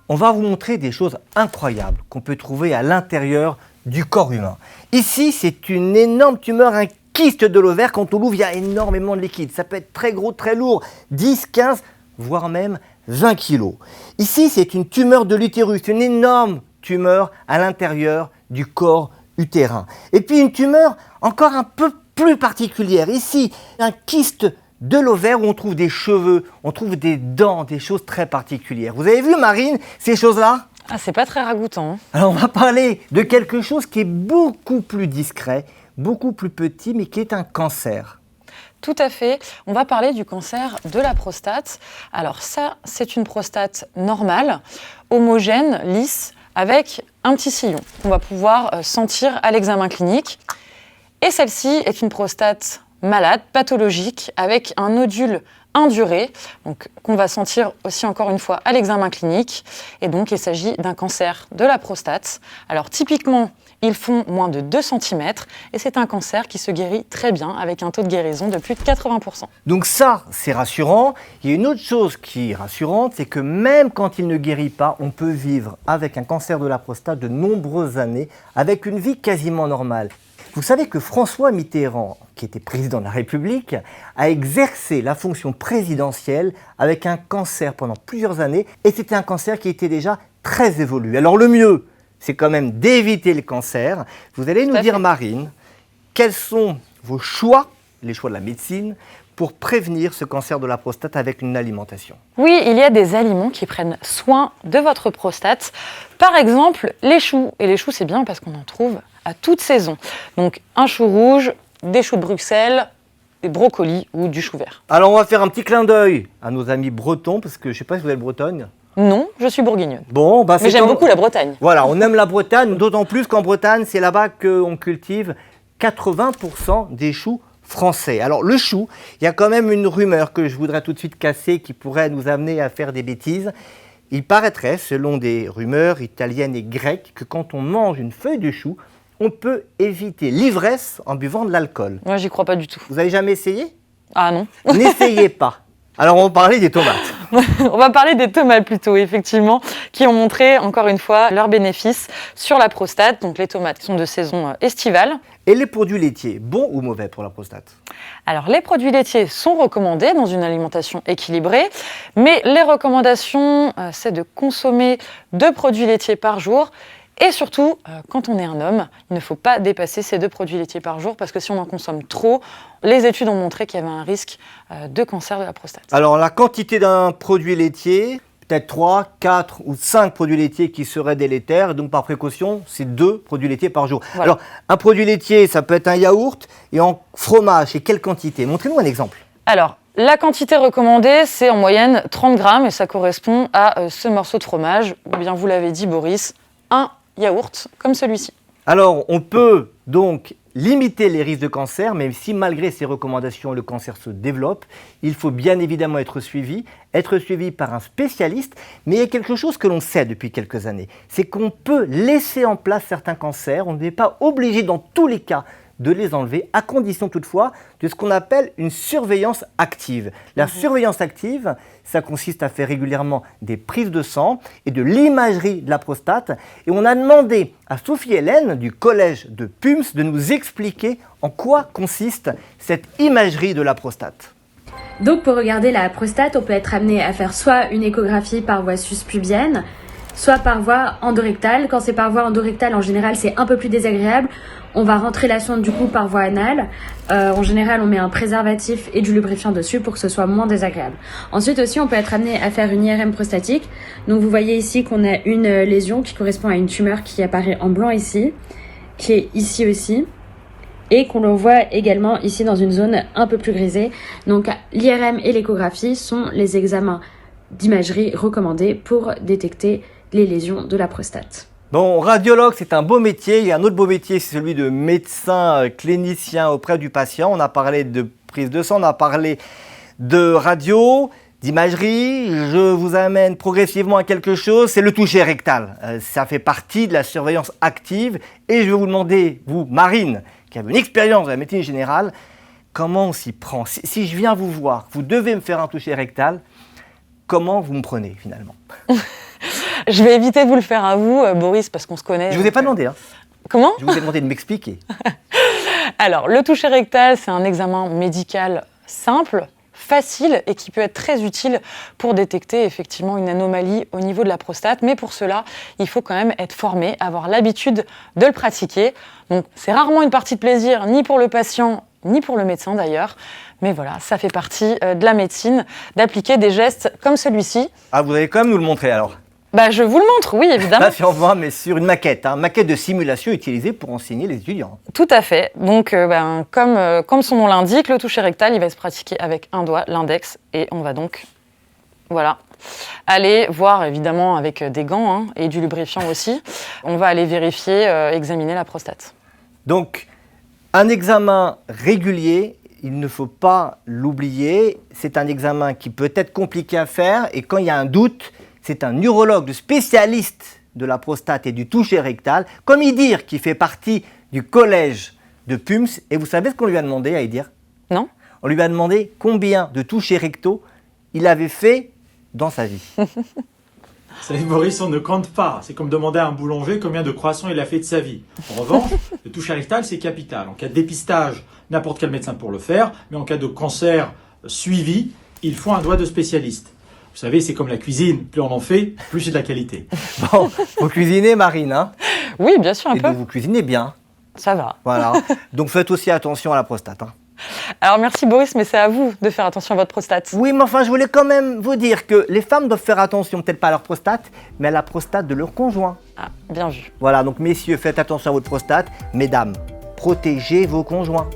On va vous montrer des choses incroyables qu'on peut trouver à l'intérieur du corps humain. Ici, c'est une énorme tumeur, un kyste de l'ovaire. Quand on l'ouvre, il y a énormément de liquide. Ça peut être très gros, très lourd, 10, 15, voire même 20 kilos. Ici, c'est une tumeur de l'utérus, une énorme tumeur à l'intérieur du corps utérin. Et puis une tumeur encore un peu plus particulière. Ici, un kyste de l'ovaire où on trouve des cheveux, on trouve des dents, des choses très particulières. Vous avez vu, Marine, ces choses-là ? Ah, c'est pas très ragoûtant. Alors, on va parler de quelque chose qui est beaucoup plus discret, beaucoup plus petit, mais qui est un cancer. Tout à fait. On va parler du cancer de la prostate. Alors ça, c'est une prostate normale, homogène, lisse, avec un petit sillon qu'on va pouvoir sentir à l'examen clinique. Et celle-ci est une prostate malade, pathologique, avec un nodule induré, donc qu'on va sentir aussi encore une fois à l'examen clinique. Et donc il s'agit d'un cancer de la prostate. Alors typiquement, ils font moins de 2 cm et c'est un cancer qui se guérit très bien avec un taux de guérison de plus de 80%. Donc ça, c'est rassurant. Il y a une autre chose qui est rassurante, c'est que même quand il ne guérit pas, on peut vivre avec un cancer de la prostate de nombreuses années, avec une vie quasiment normale. Vous savez que François Mitterrand, qui était président de la République, a exercé la fonction présidentielle avec un cancer pendant plusieurs années et c'était un cancer qui était déjà très évolué. Alors le mieux, c'est quand même d'éviter le cancer. Vous allez nous dire, Marine, quels sont vos choix, les choix de la médecine, pour prévenir ce cancer de la prostate avec une alimentation? Oui, il y a des aliments qui prennent soin de votre prostate. Par exemple, les choux. Et les choux, c'est bien parce qu'on en trouve à toute saison. Donc un chou rouge, des choux de Bruxelles, des brocolis ou du chou vert. Alors on va faire un petit clin d'œil à nos amis bretons, parce que je ne sais pas si vous êtes Bretonne. Non, je suis bourguignonne. Bon, mais j'aime beaucoup la Bretagne. Voilà, on aime la Bretagne, d'autant plus qu'en Bretagne, c'est là-bas qu'on cultive 80% des choux français. Alors le chou, il y a quand même une rumeur que je voudrais tout de suite casser qui pourrait nous amener à faire des bêtises. Il paraîtrait, selon des rumeurs italiennes et grecques, que quand on mange une feuille de chou, on peut éviter l'ivresse en buvant de l'alcool. Moi, j'y crois pas du tout. Vous avez jamais essayé? Ah non. N'essayez pas. Alors on va parler des tomates. On va parler des tomates plutôt, effectivement, qui ont montré, encore une fois, leurs bénéfices sur la prostate. Donc les tomates sont de saison estivale. Et les produits laitiers, bons ou mauvais pour la prostate? Alors les produits laitiers sont recommandés dans une alimentation équilibrée, mais les recommandations, c'est de consommer 2 produits laitiers par jour. Et surtout, quand on est un homme, il ne faut pas dépasser ces 2 produits laitiers par jour parce que si on en consomme trop, les études ont montré qu'il y avait un risque de cancer de la prostate. Alors la quantité d'un produit laitier, peut-être 3, 4 ou 5 produits laitiers qui seraient délétères, donc par précaution, c'est 2 produits laitiers par jour. Voilà. Alors un produit laitier, ça peut être un yaourt, et en fromage, et quelle quantité? Montrez-nous un exemple. Alors, la quantité recommandée, c'est en moyenne 30 grammes et ça correspond à ce morceau de fromage, ou bien vous l'avez dit Boris, un yaourt comme celui-ci. Alors, on peut donc limiter les risques de cancer, même si malgré ces recommandations, le cancer se développe. Il faut bien évidemment être suivi par un spécialiste, mais il y a quelque chose que l'on sait depuis quelques années, c'est qu'on peut laisser en place certains cancers, on n'est pas obligé dans tous les cas de les enlever, à condition toutefois de ce qu'on appelle une surveillance active. La surveillance active, ça consiste à faire régulièrement des prises de sang et de l'imagerie de la prostate. Et on a demandé à Sophie Hélène du collège de Pums de nous expliquer en quoi consiste cette imagerie de la prostate. Donc pour regarder la prostate, on peut être amené à faire soit une échographie par voie suspubienne, soit par voie endorectale. Quand c'est par voie endorectale, en général, c'est un peu plus désagréable. On va rentrer la sonde du coup par voie anale. En général, on met un préservatif et du lubrifiant dessus pour que ce soit moins désagréable. Ensuite aussi, on peut être amené à faire une IRM prostatique. Donc vous voyez ici qu'on a une lésion qui correspond à une tumeur qui apparaît en blanc ici, qui est ici aussi, et qu'on le voit également ici dans une zone un peu plus grisée. Donc l'IRM et l'échographie sont les examens d'imagerie recommandés pour détecter les lésions de la prostate. Bon, radiologue, c'est un beau métier. Il y a un autre beau métier, c'est celui de médecin clinicien auprès du patient. On a parlé de prise de sang, on a parlé de radio, d'imagerie. Je vous amène progressivement à quelque chose, c'est le toucher rectal. Ça fait partie de la surveillance active. Et je vais vous demander, vous, Marine, qui avez une expérience de la médecine générale, comment on s'y prend? Si je viens vous voir, vous devez me faire un toucher rectal. comment vous me prenez finalement? Je vais éviter de vous le faire à vous, Boris, parce qu'on se connaît. Je vous ai pas demandé, hein. Comment? Je vous ai demandé de m'expliquer. Alors, le toucher rectal, c'est un examen médical simple, facile et qui peut être très utile pour détecter effectivement une anomalie au niveau de la prostate. Mais pour cela, il faut quand même être formé, avoir l'habitude de le pratiquer. Donc, c'est rarement une partie de plaisir, ni pour le patient, ni pour le médecin d'ailleurs. Mais voilà, ça fait partie de la médecine, d'appliquer des gestes comme celui-ci. Ah, vous allez quand même nous le montrer alors. Bah, je vous le montre, oui, évidemment. Là, si on voit, mais sur une maquette, hein, maquette de simulation utilisée pour enseigner les étudiants. Tout à fait. Donc, comme son nom l'indique, le toucher rectal, il va se pratiquer avec un doigt, l'index, et on va donc, voilà, aller voir, évidemment, avec des gants hein, et du lubrifiant aussi. On va aller vérifier, examiner la prostate. Donc, un examen régulier, il ne faut pas l'oublier. C'est un examen qui peut être compliqué à faire, et quand il y a un doute, c'est un urologue, le spécialiste de la prostate et du toucher rectal, comme Idir, qui fait partie du collège de PUMS. Et vous savez ce qu'on lui a demandé à Idir? Non? On lui a demandé combien de touchés rectaux il avait fait dans sa vie. Vous savez, Boris, on ne compte pas. C'est comme demander à un boulanger combien de croissants il a fait de sa vie. En revanche, le toucher rectal, c'est capital. En cas de dépistage, n'importe quel médecin pour le faire, mais en cas de cancer suivi, il faut un doigt de spécialiste. Vous savez, c'est comme la cuisine, plus on en fait, plus c'est de la qualité. Bon, vous cuisinez, Marine, hein? Oui, bien sûr, un Et peu. donc vous cuisinez bien, Ça va. voilà. Donc faites aussi attention à la prostate, hein. Alors, merci Boris, mais c'est à vous de faire attention à votre prostate. Oui, mais enfin, je voulais quand même vous dire que les femmes doivent faire attention, peut-être pas à leur prostate, mais à la prostate de leur conjoint. Ah, bien vu. Voilà, donc messieurs, faites attention à votre prostate. Mesdames, protégez vos conjoints.